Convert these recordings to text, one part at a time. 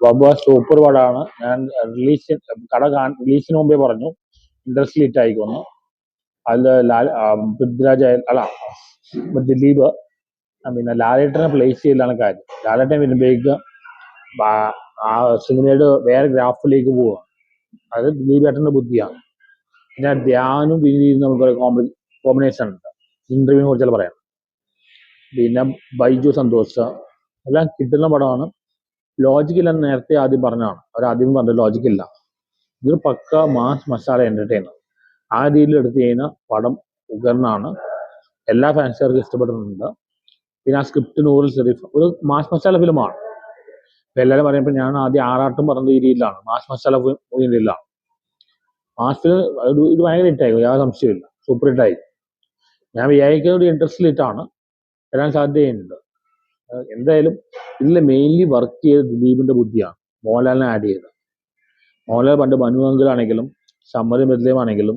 ബബ super പടമാണ്. ഞാൻ റിലീസിന് മുമ്പേ പറഞ്ഞു ഇൻഡസ്ട്രി ഹിറ്റ് ആയിക്കൊന്നു. അതിൽ പൃഥ്വിരാജ് അല്ല ദിലീപ് പിന്നെ ലാലേട്ടനെ പ്ലേസ് ചെയ്യലാണ് കാര്യം. ലാലേട്ടൻ വരുമ്പോഴേക്ക് ആ സിനിമയുടെ വേറെ ഗ്രാഫിലേക്ക് പോവുക. അത് ദിലീപേട്ടന്റെ ബുദ്ധിയാണ്. പിന്നെ ധ്യാനും വിനീതും നമുക്കൊരു കോമ്പിനേഷൻ ഉണ്ട്, ഇന്റർവ്യൂവിനെ കുറിച്ചെല്ലാം പറയാം. പിന്നെ ബൈജു സന്തോഷ് എല്ലാം കിട്ടുന്ന പടമാണ്. ലോജിക്കില്ല എന്ന് നേരത്തെ ആദ്യം പറഞ്ഞതാണ്, അവരാദ്യം പറഞ്ഞത് ലോജിക്കില്ല. ഇത് പക്ക മാസ് മസാല എന്റർടൈനർ. ആ രീതിയിൽ എടുത്തു കഴിഞ്ഞാൽ പടം ഉഗ്രനാണ്. എല്ലാ ഫാൻസുകാർക്കും ഇഷ്ടപ്പെടുന്നുണ്ട്. പിന്നെ ആ സ്ക്രിപ്റ്റ് നൂറിൽ ഷെരീഫ് ഒരു മാസ് മസാല ഫിലിമാണ്. ഇപ്പൊ എല്ലാവരും പറയുമ്പോൾ ഞാൻ ആദ്യം ആറാട്ടും പറഞ്ഞ ഈ രീതിയിലാണ്, മാസ് മസാല രീതിയിലാണ്. മാസ് ഫിലിം ഇത് ഭയങ്കര ഹിറ്റായി, യാതൊരു സംശയമില്ല, സൂപ്പർ ഹിറ്റായി. ഞാൻ വിചാരിക്കുന്ന ഒരു ഇൻട്രസ്റ്റ് ഹിറ്റാണ്, വരാൻ സാധ്യതയുണ്ട്. എന്തായാലും ഇതിൽ മെയിൻലി വർക്ക് ചെയ്ത് ദിലീപിന്റെ ബുദ്ധിയാണ്, മോഹൻലാലിനെ ആഡ് ചെയ്തത്. മോഹൻലാൽ പണ്ട് മനുവെങ്കിലാണെങ്കിലും സമ്മതി ബദലേമാണെങ്കിലും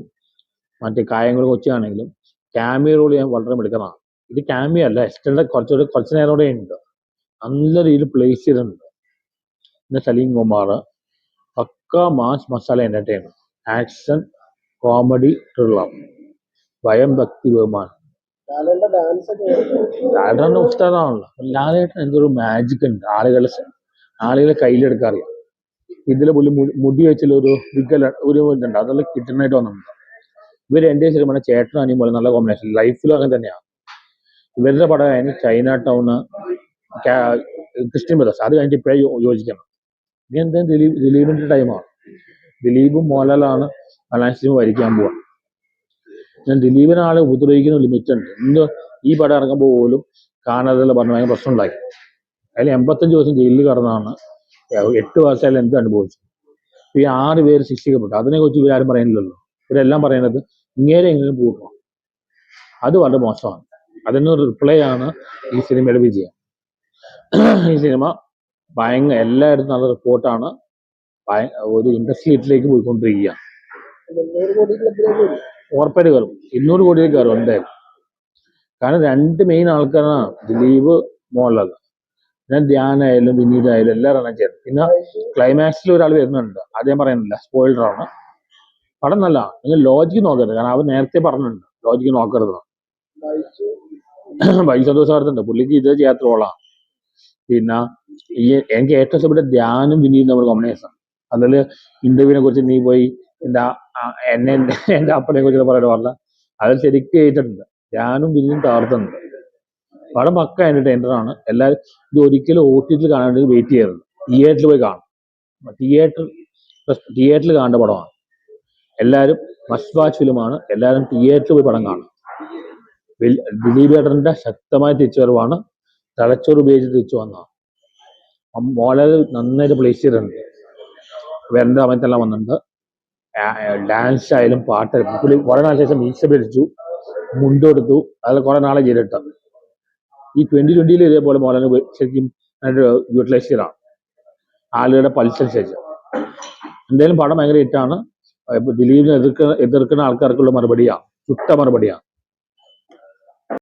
മറ്റേ കായംകുളം കൊച്ചിയാണെങ്കിലും ക്യാമിയോ റോൾ ചെയ്യാൻ വളരെ മിടുക്കതാണ്. ഇത് ക്യാമിയോ അല്ല, എക്സ്റ്റൻഡ് കുറച്ച് നേരം കൂടെ ഉണ്ട്, നല്ല രീതിയിൽ പ്ലേസ് ചെയ്തിട്ടുണ്ട്. പിന്നെ Salim Kumar pakka mass masala entertainer, action comedy thriller, ഭയം ഭക്തി ബഹുമാനം. ലാലേട്ടൻ്റെ ഉസ്താദാണല്ലോ. ലാലേട്ടൻ എന്തൊരു മാജിക് ഉണ്ട്, ആളുകളെ കയ്യിലെടുക്കാൻ അറിയാം. ഇതിലെ പുള്ളി മുടി വെച്ചുള്ള ഒരു ഒരു ഇതുണ്ട്, അതെല്ലാം കിട്ടുന്നതായിട്ട് വന്നിട്ടുണ്ട്. ഇവർ എൻ്റെ ശരിയാണ് ചേട്ടനും അനിയും പോലെ നല്ല കോമ്പിനേഷൻ, ലൈഫിലും അങ്ങനെ തന്നെയാണ്. ഇവരുടെ പടമായിരുന്നു ചൈന ടൗണ്, ക്രിസ്ത്യൻ ബ്രദേഴ്സ്, അത് കഴിഞ്ഞിട്ട് ഇപ്പോഴേ യോജിക്കണം. ഇനി എന്തായാലും ദിലീപിന്റെ ടൈമാണ്. ദിലീപും മോഹൻലാലാണ് മലയാളം സിനിമ ഭരിക്കാൻ പോവാ. ഞാൻ ദിലീപിനെ ആളെ ഉപദ്രവിക്കുന്ന ലിമിറ്റ് ഉണ്ട്. ഇന്ന് ഈ പടം ഇറങ്ങുമ്പോൾ പോലും കാണാതെല്ലാം പറഞ്ഞ ഭയങ്കര പ്രശ്നം ഉണ്ടായി. അതിൽ 85 ദിവസം ജയിലിൽ കടന്നാണ്, 8 വർഷം എന്ത് അനുഭവിച്ചു. ഈ 6 പേര് ശിക്ഷിക്കപ്പെട്ടു. അതിനെക്കുറിച്ച് ഇവരാരും പറയുന്നില്ലല്ലോ. ഇവരെല്ലാം പറയുന്നത് ഇങ്ങേരെ എങ്ങനെ പൂർണ്ണം, അത് വളരെ മോശമാണ്. അതിനൊരു റിപ്ലൈ ആണ് ഈ സിനിമയുടെ വിജയം. ഈ സിനിമ ഭയങ്കര എല്ലായിടത്തും നല്ല റിപ്പോർട്ടാണ്. ഒരു ഇൻഡസ്ട്രി ഹിറ്റിലേക്ക് പോയിക്കൊണ്ടിരിക്കുക. ഉറപ്പായിട്ട് കയറും, 200 കോടിയിൽ കയറും എന്തായാലും. കാരണം 2 മെയിൻ ആൾക്കാരാണ് ദിലീപ്, മോഹൻലാൽ. പിന്നെ ധ്യാനായാലും വിനീതായാലും എല്ലാവരും എണ്ണം ചേർന്ന്. പിന്നെ ക്ലൈമാക്സിൽ ഒരാൾ വരുന്നുണ്ട്, അത് ഞാൻ പറയുന്നില്ല, സ്പോയിലറാണ്. പടം നല്ല, നിങ്ങൾ ലോജിക്ക് നോക്കരുത്, കാരണം അവർ നേരത്തെ പറഞ്ഞിട്ടുണ്ട് ലോജിക്ക് നോക്കരുത്. ബൈജു സന്തോഷ് സാർത്തുണ്ട്, പുള്ളിക്ക് ഇത് ചെയ്യാത്ത റോളാണ്. പിന്നെ എനിക്ക് ഏറ്റവും ഇഷ്ടപ്പെട്ട ധ്യാനും വിനീതും നമ്മൾ കോമ്പിനേഷൻ. അതിൽ ഇന്റർവ്യൂവിനെ കുറിച്ച് നീ പോയി എന്റെ അപ്പനെ കുറിച്ച് പറയാൻ പറഞ്ഞ അതിൽ ശരിക്കും ചെയ്തിട്ടുണ്ട്. ധ്യാനും വിനീതും തകർത്തുണ്ട്. പടം പക്ക എന്റർടൈനറാണ്. എല്ലാവരും ഇത് ഒരിക്കലും OTT കാണാൻ വെയിറ്റ് ചെയ്യരുത്, തിയേറ്ററിൽ പോയി കാണും. തിയേറ്ററിൽ കാണേണ്ട പടമാണ്. എല്ലാവരും മസ്റ്റ് വാച്ച് ഫിലിമാണ്. എല്ലാവരും തിയേറ്ററിൽ പോയി പടം കാണും. ദിലീപേട്ടന്റെ ശക്തമായ തിരിച്ചുവരവാണ്. തലച്ചോറ് ഉപയോഗിച്ച് തിരിച്ചു വന്നതാണ്. മോഹൻലാൽ നന്നായിട്ട് പ്ലേസ് ചെയ്തിട്ടുണ്ട്. വരേണ്ട സമയത്തെല്ലാം വന്നിട്ടുണ്ട്. ഡാൻസ് ആയാലും പാട്ടായാലും പുള്ളി കുറെ നാൾ ശേഷം മീശ പിടിച്ചു, മുണ്ടെടുത്തു, അത് കുറെ നാളെ ചെയ്തിട്ട്. ഈ 2020 ഇതേപോലെ മോഹൻലാൽ ശരിക്കും യൂട്ടിലൈസ് ചെയ്തതാണ് ആളുകളുടെ പൾസനുസരിച്ച്. എന്തായാലും പടം ഭയങ്കര ഹിറ്റാണ്. ദിലീപിനെ എതിർക്കുന്ന ആൾക്കാർക്കുള്ള മറുപടിയാണ്, ചുട്ട മറുപടിയാണ്.